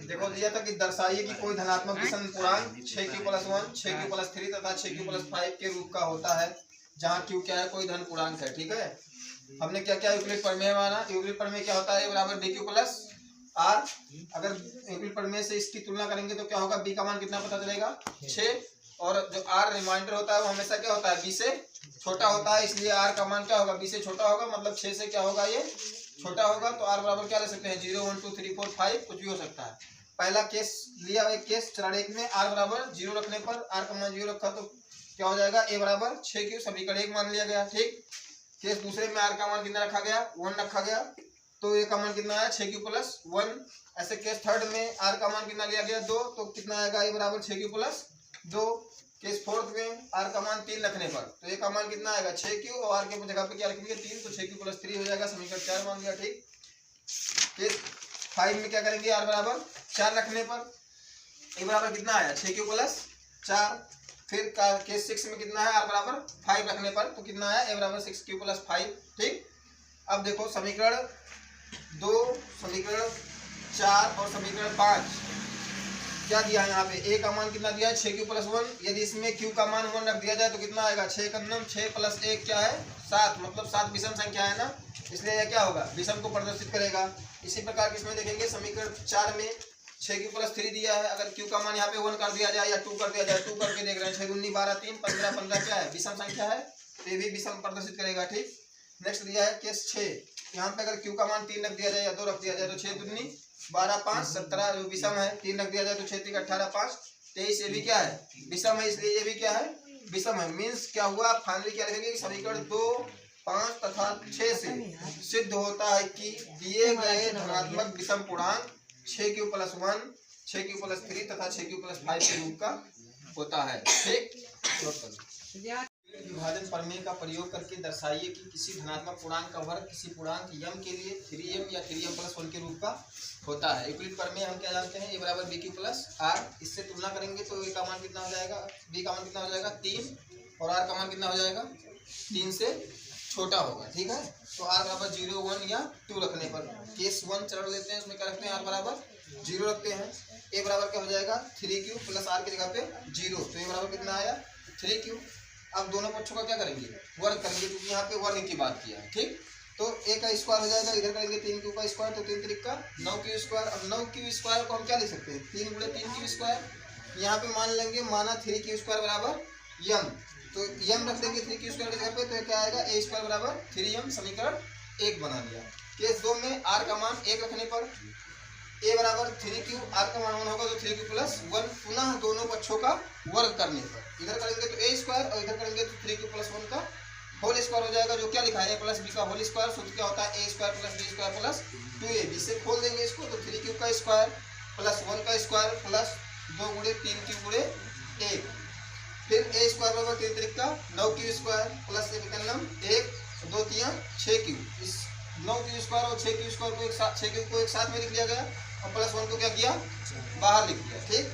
देखो दिया था कि दर्शाइए कि कोई धनात्मक विषम पूर्णांक 6q+1, 6q+3 तथा 6q+5 के रूप का होता है, जहाँ q क्या है, कोई धन पूर्णांक है। ठीक है, हमने क्या क्या यूक्लिड प्रमेय माना। यूक्लिड प्रमेय क्या होता है, a बराबर dq प्लस r। अगर यूक्लिड प्रमेय से इसकी तुलना करेंगे तो क्या होगा, b का मान कितना पता चलेगा, 6। और जो r रिमाइंडर होता है वो हमेशा क्या होता है, b से छोटा होता है, इसलिए r का मान क्या होगा, b से छोटा होगा, मतलब 6 से क्या होगा, ये छोटा होगा। तो r बराबर क्या ले सकते हैं, 0 1 2 3 4 5 कुछ भी हो सकता है। पहला केस लिया, एक केस चरण 1 में r बराबर 0 रखने पर, r का मान 0 रखा तो क्या हो जाएगा, a बराबर 6q समीकरण 1 मान लिया गया। ठीक, केस दूसरे में r का मान कितना रखा गया, 1 रखा गया, तो a का मान कितना आया, 6q+1। ऐसे केस थर्ड में r का मान कितना लिया गया, 2, तो कितना आएगा, a बराबर 6q+2। केस फोर्थ में r का मान 3 रखने पर, तो a का मान कितना आएगा, 6q, और r के जगह पे क्या रखेंगे, 3, तो 6q+3 हो जाएगा, समीकरण 4 मान लिया। ठीक, केस 5 में क्या करेंगे, r बराबर 4 रखने पर a बराबर कितना आया, 6q+4। फिर केस 6 में कितना है, r बराबर 5 रखने पर, तो कितना आया, a बराबर 6q+5। ठीक, अब देखो समीकरण 2, समीकरण 4 और समीकरण 5 क्या दिया है यहाँ पे, a का मान कितना दिया है, 6q+1। यदि इसमें q का मान 1 रख दिया जाए तो कितना आएगा, 6 कन्नम 6 + 1 क्या है, 7, मतलब 7 विषम संख्या है ना, इसलिए यह क्या होगा, विषम को प्रदर्शित करेगा। इसी प्रकार इसमें देखेंगे समीकरण 4 में 6q+3 दिया है, अगर q का मान यहाँ पे 1 कर दिया जाए या 2 कर दिया जाए, 2 करके देख रहे हैं, 6 दूनी 12 3 15 15 क्या है, विषम संख्या है, तो ये भी विषम प्रदर्शित करेगा। ठीक, नेक्स्ट दिया है केस 6, यहाँ पे अगर q का मान 3 रख दिया जाए या 2 रख दिया जाए तो 6 दूनी 12 5 17 जो विषम है, 3 रख दिया जाए तो 6 3 18 5 23, ये भी क्या है, विषम है, इसलिए ये भी क्या है, विषम है। मीन्स क्या हुआ, फाइनली क्या लिखेंगे, समीकरण 2 5 तथा 6 से सिद्ध होता है कि दिए गए धनात्मक विषम पूर्णांक 6q+1, 6q+3 तथा 6q+5 के रूप का होता है। ठीक, विभाजन प्रमेय का प्रयोग करके दर्शाइए कि किसी धनात्मक पूर्णांक का वर्ग किसी पूर्णांक m के लिए 3m या 3m+1 के रूप का होता है। यूक्लिड प्रमेय हम क्या जानते हैं, a बराबर bq+r। इससे तुलना करेंगे तो a का मान कितना हो जाएगा, b का मान कितना हो जाएगा, 3, और r का मान कितना हो जाएगा, 3 से छोटा होगा। ठीक है, तो r बराबर 0 1 या 2 रखने पर, केस 1 चरण लेते हैं, उसमें क्या रखते हैं, r बराबर 0 रखते हैं, a बराबर क्या हो जाएगा, 3q + r की जगह पे 0, तो a बराबर कितना आया, 3q। अब दोनों पक्षों का क्या करेंगे, वर्ग करेंगे, क्योंकि यहाँ पे वर्ग की बात किया है। ठीक, तो a का स्क्वायर हो जाएगा, इधर करेंगे 3q का स्क्वायर, तो 3 3 का 9q²। अब 9q स्क्वायर को हम क्या ले सकते हैं, 3 × 3q²। यहाँ पे मान लेंगे, माना 3q² बराबर m, तो m रख देंगे 3q² की जगह पे, तो क्या आएगा, a² बराबर 3m, समीकरण 1 बना दिया। केस 2 में r का मान 1 रखने पर a बराबर 3q, r का मान 1 होगा तो 3q+1, पुनः दोनों पक्षों का वर्ग करने पर इधर करेंगे तो a² और इधर करेंगे तो 3q+1 का होल स्क्वायर हो जाएगा, जो क्या लिखा है, a + b का होल स्क्वायर। सूत्र क्या होता है, a² + b² + 2ab। से खोल देंगे इसको, तो 3q का स्क्वायर + 1 का स्क्वायर प्लस 2 × 3q × 1, फिर a² बराबर 3 3 का 9q² प्लस 1 2 3 6q। इस 9q² और 6q² को एक साथ, 6q को एक साथ में लिख लिया गया, और +1 को क्या किया, बाहर लिख दिया। ठीक,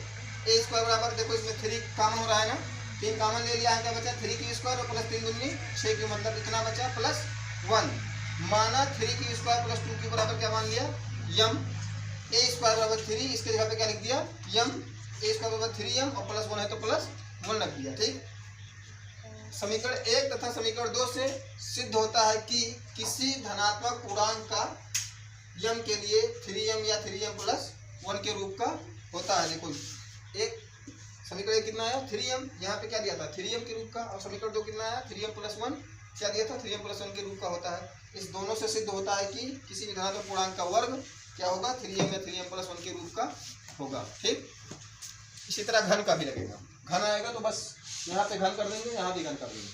a² बराबर, देखो इसमें 3 कॉमन हो रहा है ना, 3 कॉमन ले लिया है, क्या बचा, 3q² और प्लस 3 दूनी 6q, मतलब इतना बचा +1। माना 3q² + 2q बराबर क्या मान लिया, m। a² बराबर 3, इसके जगह पे क्या लिख दिया, m। a² बराबर 3m और +1 है तो +1 रख दिया। ठीक, समीकरण 1 तथा समीकरण 2 से सिद्ध होता है कि किसी धनात्मक पूर्णांक का m के लिए 3m या 3m+1 के रूप का होता है। देखो एक समीकरण 1 कितना आया, 3m, यहाँ पे क्या दिया था, 3m के रूप का, और समीकरण 2 कितना आया, 3m+1 क्या दिया था, 3m+1 के रूप का होता है। इस दोनों से सिद्ध होता है कि किसी भी धनात्मक पूर्णांक का वर्ग क्या होगा, 3m या 3m+1 के रूप का होगा। ठीक, इसी तरह घन का भी लगेगा, घन आएगा तो बस यहाँ पे घन कर देंगे, यहाँ भी घन कर देंगे।